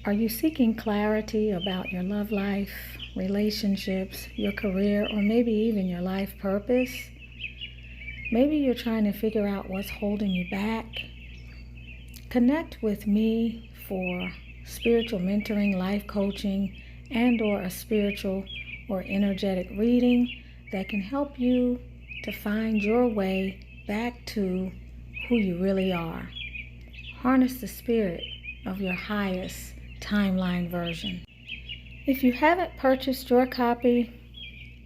Are you seeking clarity about your love life, relationships, your career, or maybe even your life purpose? Maybe you're trying to figure out what's holding you back. Connect with me for spiritual mentoring, life coaching, and/or a spiritual or energetic reading that can help you to find your way back to who you really are. Harness the spirit of your highest timeline version. If you haven't purchased your copy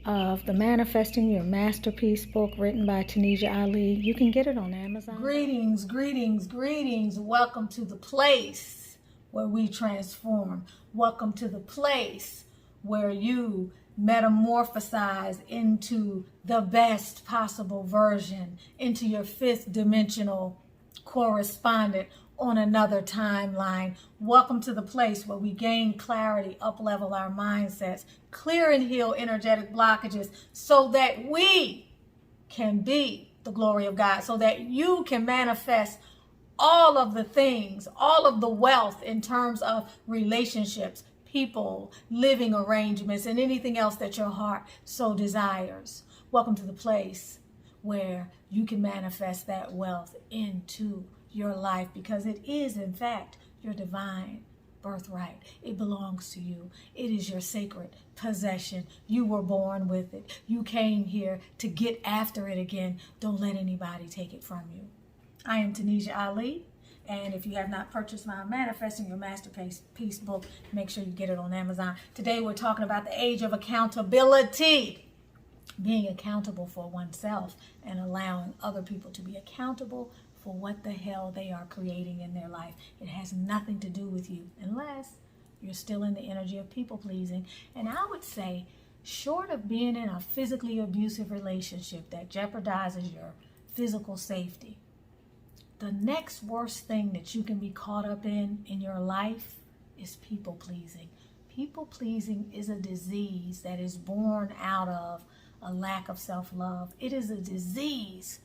of the Manifesting Your Masterpiece book written by Tunisia Ali, you can get it on Amazon. Greetings, greetings, greetings. Welcome to the place where we transform. Welcome to the place where you metamorphosize into the best possible version, into your fifth dimensional correspondent on another timeline. Welcome to the place where we gain clarity, up-level our mindsets, clear and heal energetic blockages so that we can be the glory of God, so that you can manifest all of the things, all of the wealth in terms of relationships, people, living arrangements, and anything else that your heart so desires. Welcome to the place where you can manifest that wealth into your life, because it is in fact your divine birthright. It belongs to you. It is your sacred possession. You were born with it. You came here to get after it again. Don't let anybody take it from you. I am Tunisia Ali, and if you have not purchased my Manifesting Your Masterpiece book, make sure you get it on Amazon. Today we're talking about the age of accountability. Being accountable for oneself and allowing other people to be accountable for what the hell they are creating in their life. It has nothing to do with you unless you're still in the energy of people pleasing. And I would say, short of being in a physically abusive relationship that jeopardizes your physical safety, the next worst thing that you can be caught up in your life is people pleasing. People pleasing is a disease that is born out of a lack of self-love. It is a disease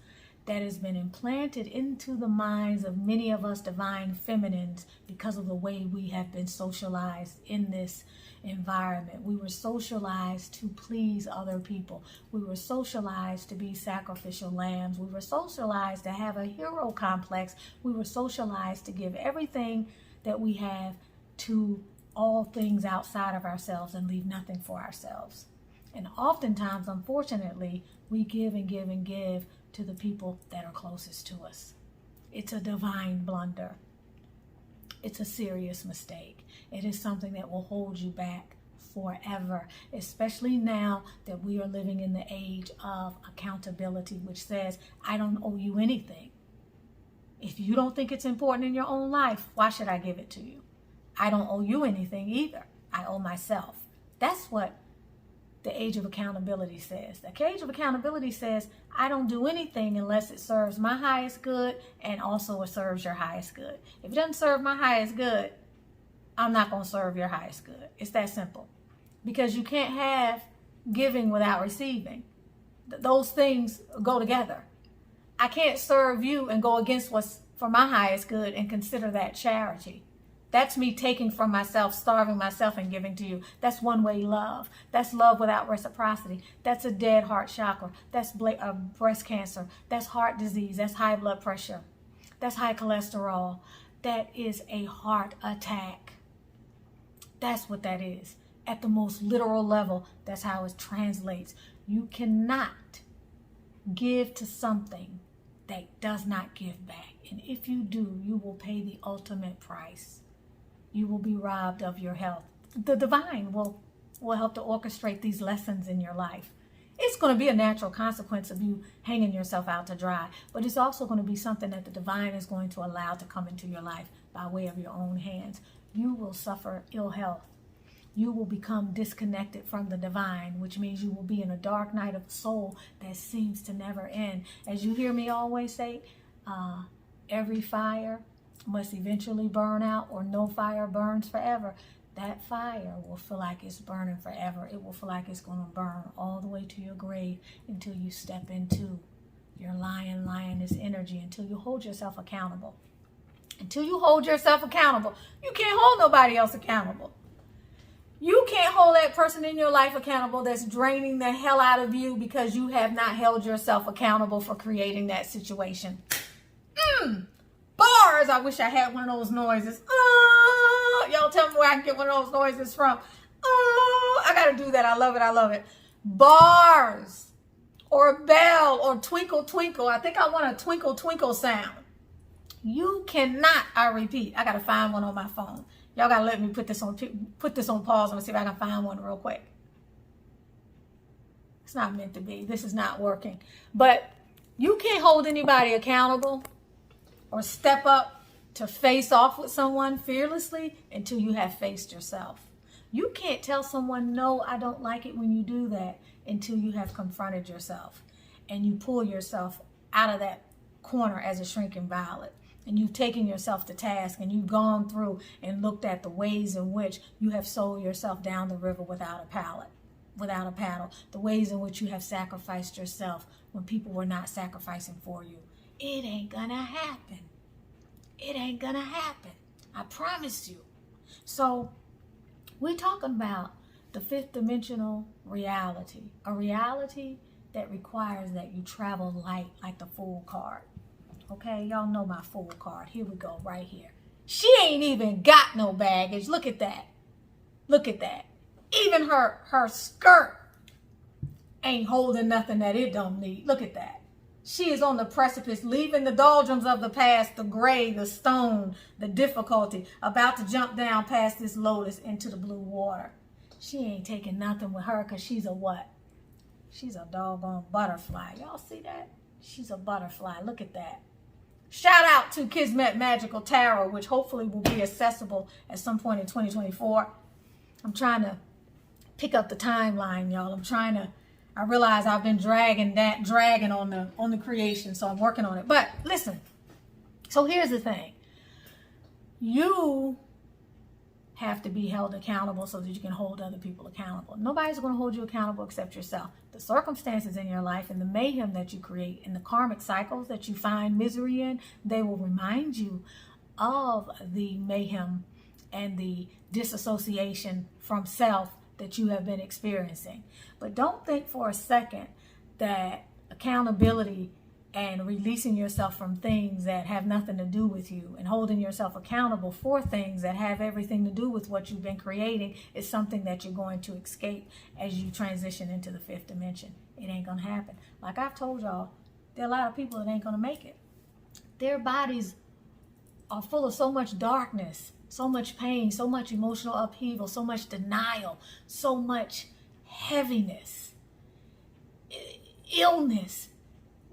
that has been implanted into the minds of many of us divine feminines because of the way we have been socialized in this environment. We were socialized to please other people. We were socialized to be sacrificial lambs. We were socialized to have a hero complex. We were socialized to give everything that we have to all things outside of ourselves and leave nothing for ourselves. And oftentimes, unfortunately, we give and give and give to the people that are closest to us. It's a divine blunder. It's a serious mistake. It is something that will hold you back forever, especially now that we are living in the age of accountability, which says, I don't owe you anything. If you don't think it's important in your own life, why should I give it to you? I don't owe you anything either. I owe myself. That's what the age of accountability says. The age of accountability says, I don't do anything unless it serves my highest good and also it serves your highest good. If it doesn't serve my highest good, I'm not going to serve your highest good. It's that simple. Because you can't have giving without receiving. Those things go together. I can't serve you and go against what's for my highest good and consider that charity. That's me taking from myself, starving myself, and giving to you. That's one-way love. That's love without reciprocity. That's a dead heart chakra. That's breast cancer. That's heart disease. That's high blood pressure. That's high cholesterol. That is a heart attack. That's what that is. At the most literal level, that's how it translates. You cannot give to something that does not give back. And if you do, you will pay the ultimate price. You will be robbed of your health. The divine will help to orchestrate these lessons in your life. It's going to be a natural consequence of you hanging yourself out to dry, but it's also going to be something that the divine is going to allow to come into your life by way of your own hands. You will suffer ill health. You will become disconnected from the divine, which means you will be in a dark night of the soul that seems to never end. As you hear me always say, every fire must eventually burn out, or no fire burns forever. That fire will feel like it's burning forever. It will feel like it's going to burn all the way to your grave until you step into your lioness energy, until you hold yourself accountable. Until you hold yourself accountable, you can't hold nobody else accountable. You can't hold that person in your life accountable that's draining the hell out of you because you have not held yourself accountable for creating that situation. Bars! I wish I had one of those noises. Y'all tell me where I can get one of those noises from. I gotta do that. I love it. I love it. Bars. Or a bell or twinkle, twinkle. I think I want a twinkle, twinkle sound. You cannot, I repeat, I got to find one on my phone. Y'all got to let me put this on pause and see if I can find one real quick. It's not meant to be. This is not working. But you can't hold anybody accountable or step up to face off with someone fearlessly until you have faced yourself. You can't tell someone, no, I don't like it when you do that, until you have confronted yourself and you pull yourself out of that corner as a shrinking violet. And you've taken yourself to task and you've gone through and looked at the ways in which you have sold yourself down the river without a paddle, the ways in which you have sacrificed yourself when people were not sacrificing for you. It ain't gonna happen. It ain't gonna happen. I promise you. So we're talking about the fifth dimensional reality, a reality that requires that you travel light like the Fool card. Okay, y'all know my Fool card. Here we go, right here. She ain't even got no baggage. Look at that. Look at that. Even her skirt ain't holding nothing that it don't need. Look at that. She is on the precipice, leaving the doldrums of the past, the gray, the stone, the difficulty, about to jump down past this lotus into the blue water. She ain't taking nothing with her because she's a what? She's a doggone butterfly. Y'all see that? She's a butterfly. Look at that. Shout out to Kismet Magical Tarot, which hopefully will be accessible at some point in 2024. I'm trying to pick up the timeline, y'all. I realize I've been dragging on the creation, so I'm working on it. But listen, so here's the thing. You have to be held accountable so that you can hold other people accountable. Nobody's going to hold you accountable except yourself. The circumstances in your life and the mayhem that you create and the karmic cycles that you find misery in, they will remind you of the mayhem and the disassociation from self that you have been experiencing. But don't think for a second that accountability and releasing yourself from things that have nothing to do with you and holding yourself accountable for things that have everything to do with what you've been creating is something that you're going to escape as you transition into the fifth dimension. It ain't going to happen. Like I've told y'all, there are a lot of people that ain't going to make it. Their bodies are full of so much darkness, so much pain, so much emotional upheaval, so much denial, so much heaviness, illness,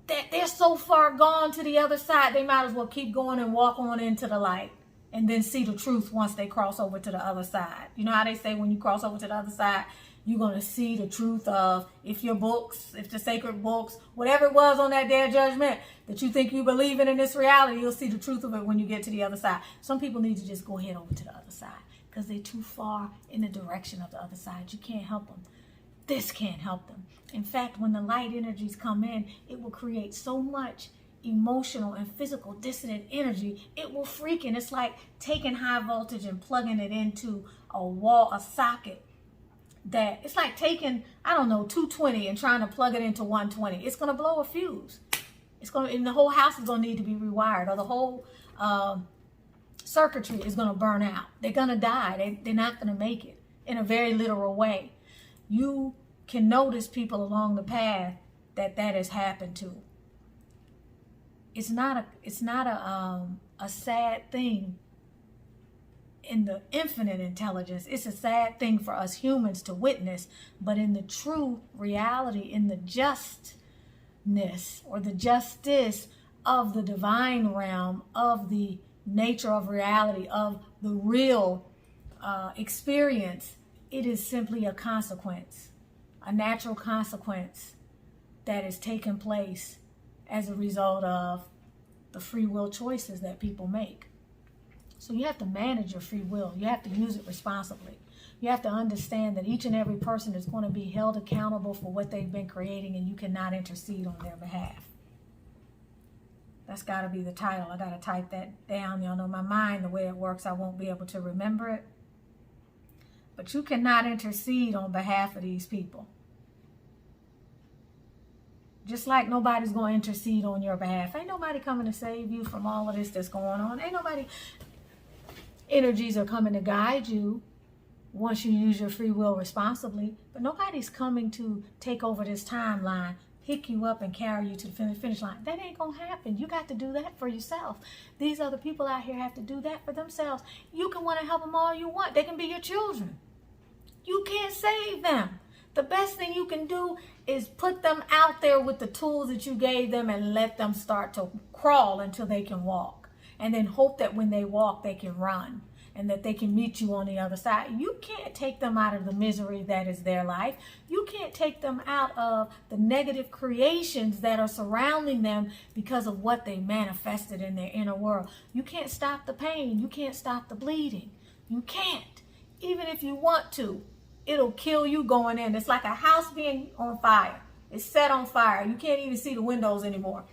that they're so far gone to the other side, they might as well keep going and walk on into the light and then see the truth once they cross over to the other side. You know how they say when you cross over to the other side, you're going to see the truth of if the sacred books, whatever it was on that day of judgment that you think you believe in this reality, you'll see the truth of it when you get to the other side. Some people need to just go ahead over to the other side because they're too far in the direction of the other side. You can't help them. This can't help them. In fact, when the light energies come in, it will create so much emotional and physical dissonant energy. It will freaking, it's like taking high voltage and plugging it into a socket. That it's like taking, 220 and trying to plug it into 120. It's going to blow a fuse. And the whole house is going to need to be rewired, or the whole circuitry is going to burn out. They're going to die. They're not going to make it in a very literal way. You can notice people along the path that has happened to. It's not a sad thing in the infinite intelligence. It's a sad thing for us humans to witness, but in the true reality, in the justness or the justice of the divine realm, of the nature of reality, of the real experience, it is simply a consequence, a natural consequence that is taking place as a result of the free will choices that people make. So you have to manage your free will. You have to use it responsibly. You have to understand that each and every person is going to be held accountable for what they've been creating, and you cannot intercede on their behalf. That's got to be the title. I got to type that down. Y'all know my mind, the way it works, I won't be able to remember it. But you cannot intercede on behalf of these people. Just like nobody's going to intercede on your behalf. Ain't nobody coming to save you from all of this that's going on. Ain't nobody, energies are coming to guide you once you use your free will responsibly. But nobody's coming to take over this timeline, pick you up and carry you to the finish line. That ain't going to happen. You got to do that for yourself. These other people out here have to do that for themselves. You can want to help them all you want. They can be your children. You can't save them. The best thing you can do is put them out there with the tools that you gave them and let them start to crawl until they can walk. And then hope that when they walk, they can run and that they can meet you on the other side. You can't take them out of the misery that is their life. You can't take them out of the negative creations that are surrounding them because of what they manifested in their inner world. You can't stop the pain. You can't stop the bleeding. You can't. Even if you want to. It'll kill you going in. It's like a house being on fire. It's set on fire. You can't even see the windows anymore.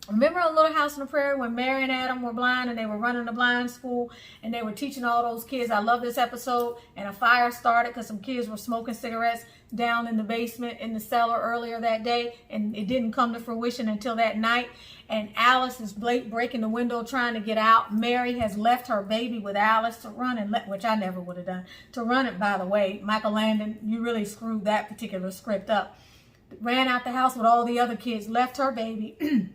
Remember a Little House on the Prairie when Mary and Adam were blind and they were running the blind school and they were teaching all those kids? I love this episode. And a fire started because some kids were smoking cigarettes down in the basement in the cellar earlier that day. And it didn't come to fruition until that night. And Alice is breaking the window trying to get out. Mary has left her baby with Alice to run, which I never would have done. To run it, by the way. Michael Landon, you really screwed that particular script up. Ran out the house with all the other kids, left her baby.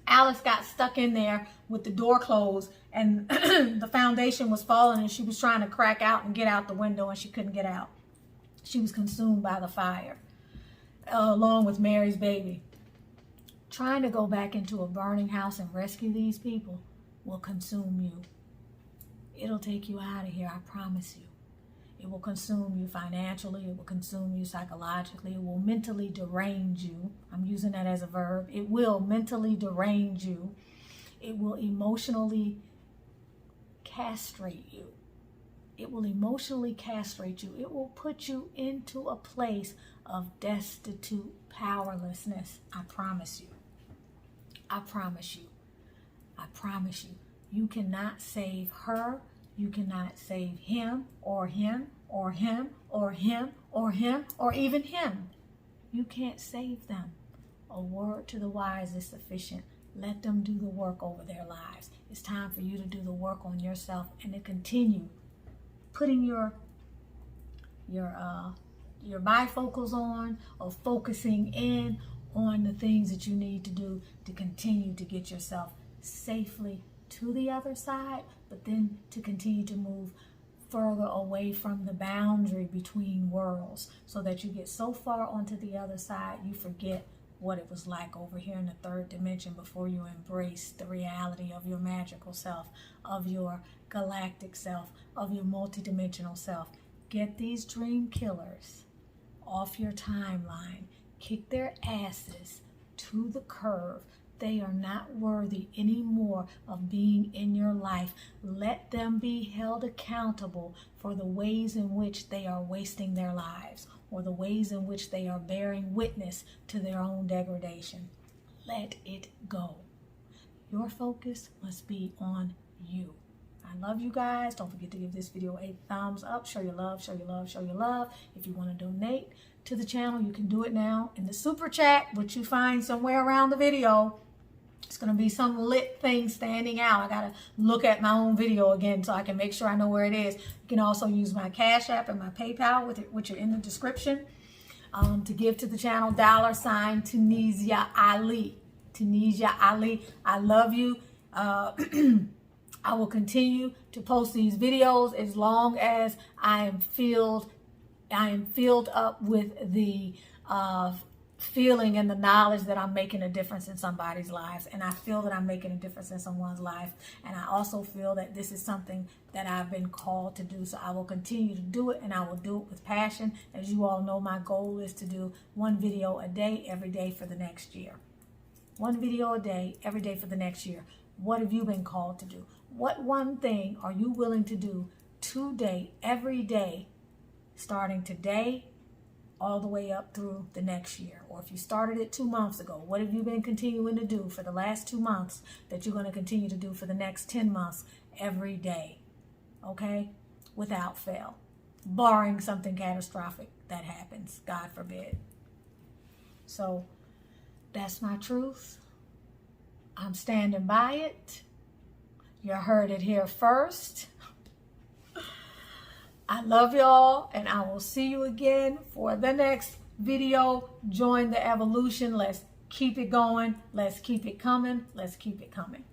Alice got stuck in there with the door closed and the foundation was falling and she was trying to crack out and get out the window and she couldn't get out. She was consumed by the fire along with Mary's baby. Trying to go back into a burning house and rescue these people will consume you. It'll take you out of here, I promise you. It will consume you financially. It will consume you psychologically. It will mentally derange you. I'm using that as a verb. It will mentally derange you. It will emotionally castrate you. It will emotionally castrate you. It will put you into a place of destitute powerlessness. I promise you. I promise you. I promise you. You cannot save her. You cannot save him or him or him or him or him or even him. You can't save them. A word to the wise is sufficient. Let them do the work over their lives. It's time for you to do the work on yourself and to continue putting your bifocals on or focusing in on the things that you need to do to continue to get yourself safely to the other side, but then to continue to move further away from the boundary between worlds so that you get so far onto the other side you forget what it was like over here in the third dimension before you embrace the reality of your magical self, of your galactic self, of your multidimensional self. Get these dream killers off your timeline. Kick their asses to the curb. They are not worthy anymore of being in your life. Let them be held accountable for the ways in which they are wasting their lives or the ways in which they are bearing witness to their own degradation. Let it go. Your focus must be on you. I love you guys. Don't forget to give this video a thumbs up. Show your love, show your love, show your love. If you want to donate to the channel, you can do it now in the super chat, which you find somewhere around the video. It's going to be some lit thing standing out. I got to look at my own video again so I can make sure I know where it is. You can also use my Cash App and my PayPal, which are in the description, to give to the channel. $ Tunisia Ali. Tunisia Ali. I love you. I will continue to post these videos as long as I am filled up with the feeling and the knowledge that I'm making a difference in somebody's lives. And I feel that I'm making a difference in someone's life. And I also feel that this is something that I've been called to do. So I will continue to do it, and I will do it with passion. As you all know, my goal is to do one video a day, every day for the next year. One video a day, every day for the next year. What have you been called to do? What one thing are you willing to do today, every day, starting today all the way up through the next year. Or if you started it 2 months ago, what have you been continuing to do for the last 2 months that you're going to continue to do for the next 10 months every day? Okay? Without fail. Barring something catastrophic that happens, God forbid. So that's my truth. I'm standing by it. You heard it here first. I love y'all, and I will see you again for the next video. Join the evolution. Let's keep it going. Let's keep it coming. Let's keep it coming.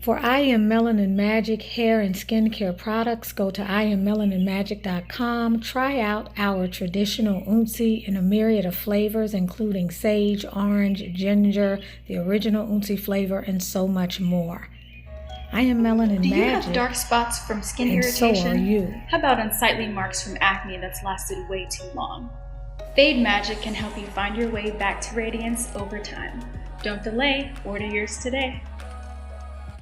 For I Am Melanin Magic hair and skincare products, go to IamMelaninMagic.com. Try out our traditional unsi in a myriad of flavors, including sage, orange, ginger, the original unsi flavor, and so much more. I Am Melanin Magic. Do you have dark spots from skin irritation? So are you. How about unsightly marks from acne that's lasted way too long? Fade Magic can help you find your way back to radiance over time. Don't delay, order yours today.